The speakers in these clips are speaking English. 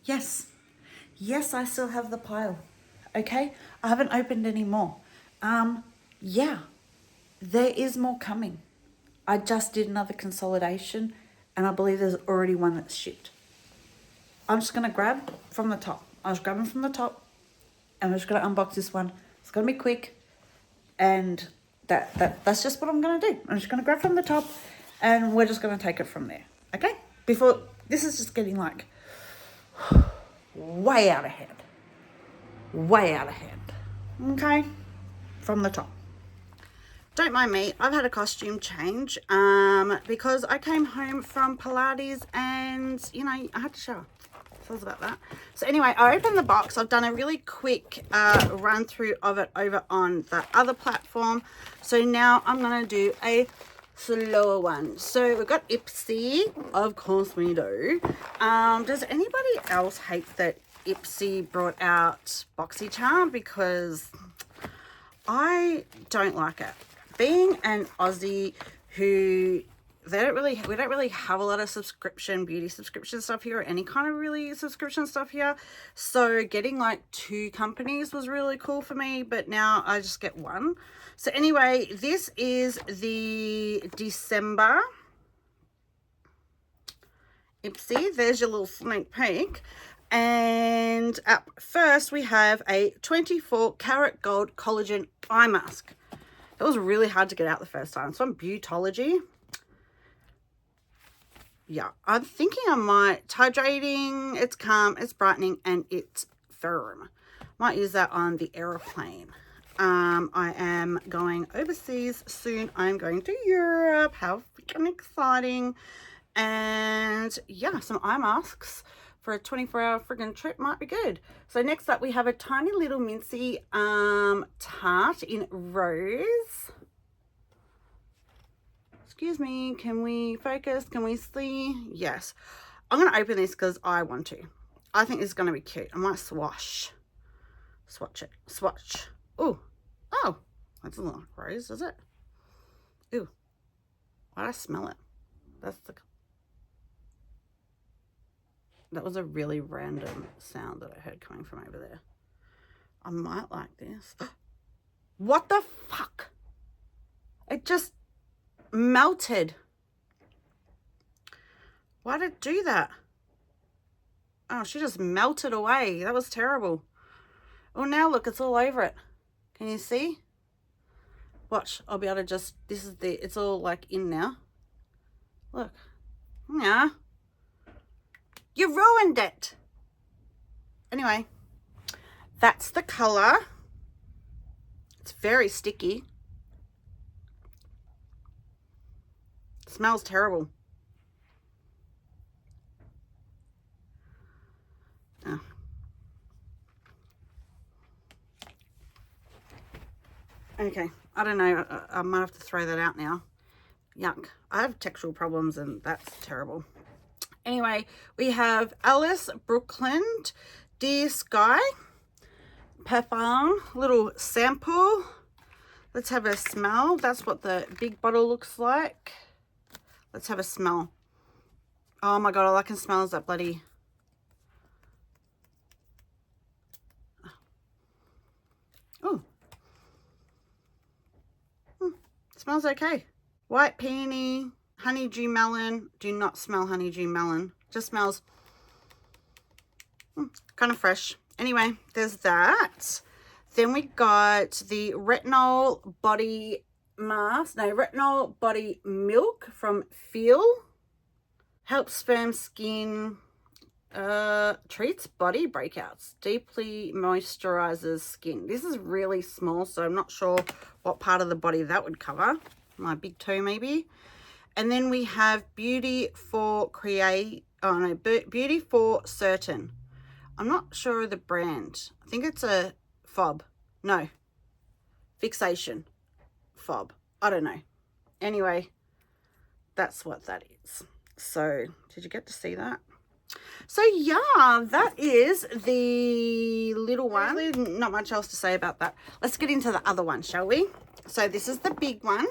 Yes. Yes, I still have the pile. Okay? I haven't opened any more. Yeah. There is more coming. I just did another consolidation and I believe there's already one that's shipped. I'm just going to grab from the top. I was grabbing from the top and I'm just going to unbox this one. It's going to be quick and that's just what I'm going to do. I'm just going to grab from the top and we're just going to take it from there. Okay? Before, this is just getting like way out of hand. Way out of hand. Okay? From the top. Don't mind me, I've had a costume change because I came home from Pilates and, you know, I had to shower. So it was about that. So anyway, I opened the box. I've done a really quick run through of it over on the other platform. So now I'm going to do a slower one. So we've got Ipsy. Of course we do. Does anybody else hate that Ipsy brought out BoxyCharm? Because I don't like it. Being an Aussie who we don't really have a lot of beauty subscription stuff here or any kind of really subscription stuff here. So getting like 2 companies was really cool for me, but now I just get one. So anyway, this is the December Ipsy. There's your little sneak peek. And up first we have a 24 karat gold collagen eye mask. It was really hard to get out the first time. It's from Beautology. Yeah, I'm thinking I might, it's hydrating, it's calm, it's brightening, and it's firm. Might use that on the aeroplane. I am going overseas soon. I'm going to Europe. How freaking exciting. And yeah, some eye masks for a 24-hour friggin' trip might be good. So next up we have a tiny little mincy tart in rose. Excuse me, can we focus? Can we see? Yes. I'm going to open this because I want to. I think this is going to be cute. I might swatch it. Swatch. Ooh. Oh, that doesn't look like rose, does it? Ooh. Why did I smell it? That was a really random sound that I heard coming from over there. I might like this. What the fuck? It just melted. Why did it do that? Oh, she just melted away. That was terrible. Oh, now look, it's all over it. Can you see? Watch, I'll be able to just, it's all like in now. Look. Yeah. You ruined it. Anyway, that's the color. It's very sticky. It smells terrible. Oh. Okay, I don't know. I might have to throw that out now. Yuck. I have textural problems and that's terrible. Anyway, we have Alice Brooklyn, Dear Sky, Parfum, little sample. Let's have a smell. That's what the big bottle looks like. Let's have a smell. Oh my God, all I can smell is that bloody... Oh. Smells okay. White peony, honeydew melon. Do not smell honeydew melon. Just smells kind of fresh. Anyway, there's that. Then we got the retinol body mask. No, retinol body milk from Feel. Helps firm skin. Treats body breakouts. Deeply moisturizes skin. This is really small, so I'm not sure what part of the body that would cover. My big toe maybe. And then we have Beauty for Certain. I'm not sure of the brand. I think it's a fob. No. Fixation. Fob. I don't know. Anyway, that's what that is. So, did you get to see that? So, yeah, that is the little one. Really not much else to say about that. Let's get into the other one, shall we? So, this is the big one.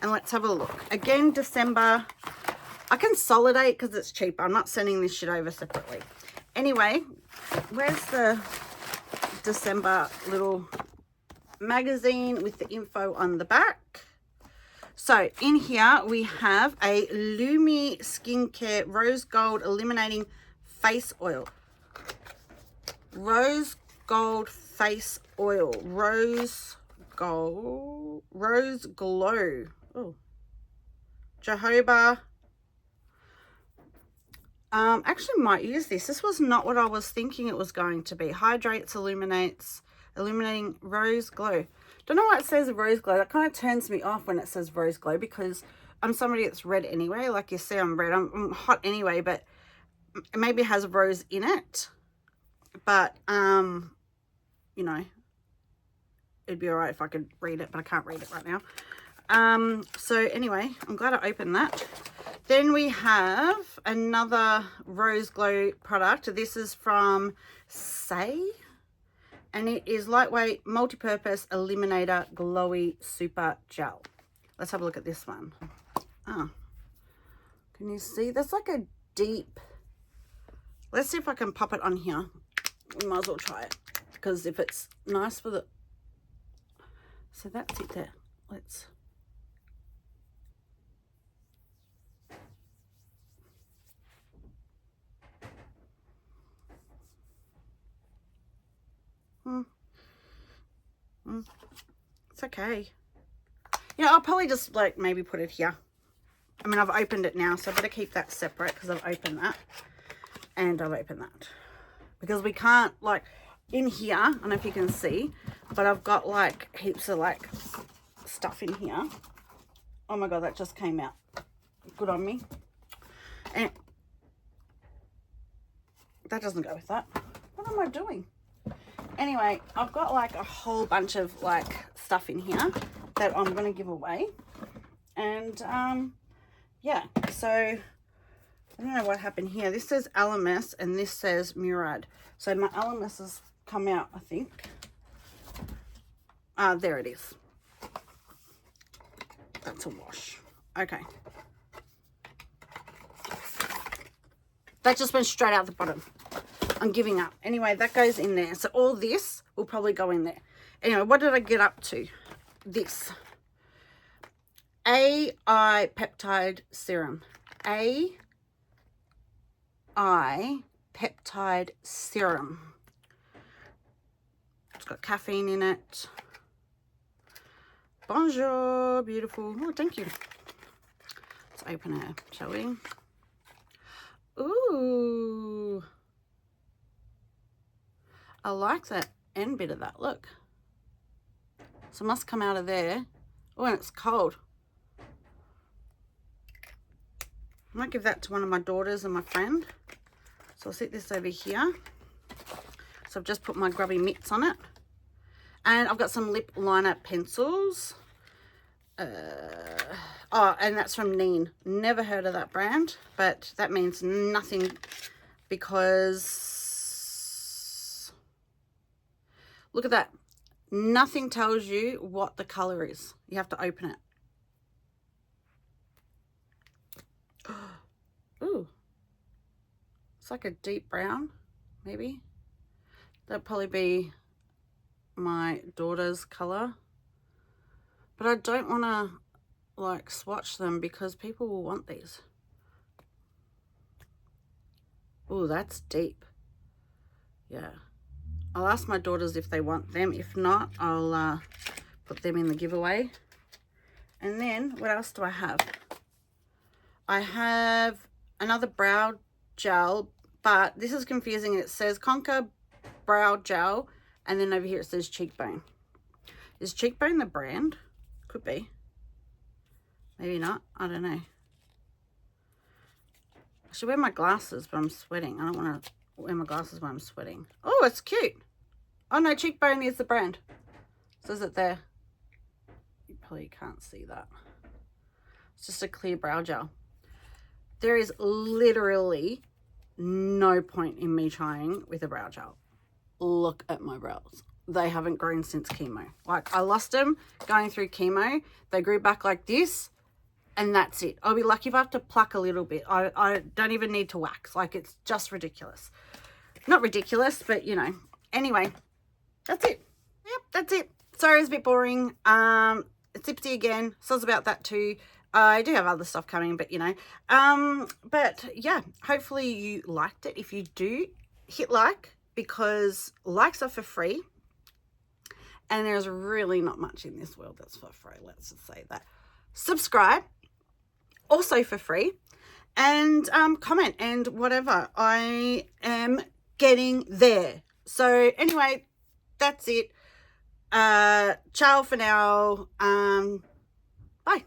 And let's have a look. Again, December. I consolidate because it's cheaper. I'm not sending this shit over separately. Anyway, where's the December little magazine with the info on the back? So in here we have a Lumi Skincare Rose Gold Illuminating Face Oil. Rose Gold Face Oil. Rose Gold. Rose Glow. Oh. Jojoba. Actually might use this. This was not what I was thinking it was going to be. Hydrates, illuminates, illuminating rose glow. Don't know why it says rose glow. That kind of turns me off when it says rose glow because I'm somebody that's red anyway. Like you see, I'm red. I'm hot anyway, but maybe it has rose in it. But, you know, it'd be all right if I could read it, but I can't read it right now. So anyway, I'm glad I opened that. Then we have another Rose Glow product. This is from Say, and it is lightweight multi-purpose eliminator glowy super gel. Let's have a look at this one. Oh, can you see? That's like a deep. Let's see if I can pop it on here. We might as well try it because if it's nice for the. So that's it there. Let's. It's okay. Yeah, I'll probably just like maybe put it here. I mean, I've opened it now, so I better keep that separate because I've opened that and I've opened that because we can't like in here. I don't know if you can see, but I've got like heaps of like stuff in here. Oh my god, that just came out. Good on me. And that doesn't go with that. What am I doing? Anyway, I've got like a whole bunch of like stuff in here that I'm going to give away. And yeah, so I don't know what happened here. This says Alamis and this says Murad. So my Alamis has come out, I think. There it is. That's a wash. Okay. That just went straight out the bottom. I'm giving up. Anyway, that goes in there. So all this will probably go in there. Anyway, what did I get up to? This. AI peptide serum. AI peptide serum. It's got caffeine in it. Bonjour, beautiful. Oh, thank you. Let's open it, shall we? Ooh. I like that end bit of that. Look. So it must come out of there. Oh, and it's cold. I might give that to one of my daughters and my friend. So I'll set this over here. So I've just put my grubby mitts on it. And I've got some lip liner pencils. Oh, and that's from Neen. Never heard of that brand, but that means nothing because look at that. Nothing tells you what the color is. You have to open it. Ooh. It's like a deep brown, maybe. That'd probably be my daughter's color. But I don't want to like swatch them because people will want these. Oh, that's deep. Yeah. I'll ask my daughters if they want them. If not, I'll put them in the giveaway. And then what else do I have? I have another brow gel, but this is confusing. It says Conquer Brow Gel, and then over here it says Cheekbone. Is Cheekbone the brand? Could be. Maybe not. I don't know. I should wear my glasses, but I'm sweating. I don't want to wear my glasses when I'm sweating. Oh, it's cute. Oh, no, Cheekbone is the brand. Says it there. You probably can't see that. It's just a clear brow gel. There is literally no point in me trying with a brow gel. Look at my brows. They haven't grown since chemo. Like, I lost them going through chemo. They grew back like this, and that's it. I'll be lucky if I have to pluck a little bit. I don't even need to wax. Like, it's just ridiculous. Not ridiculous, but you know. Anyway, that's it. Yep, that's it. Sorry, it's a bit boring. It's Ipsy again. Sounds about that too. I do have other stuff coming, but you know. But yeah, hopefully you liked it. If you do, hit like, because likes are for free. And there's really not much in this world that's for free. Let's just say that. Subscribe, also for free. And comment and whatever. I am getting there. So anyway, that's it. Ciao for now. Bye.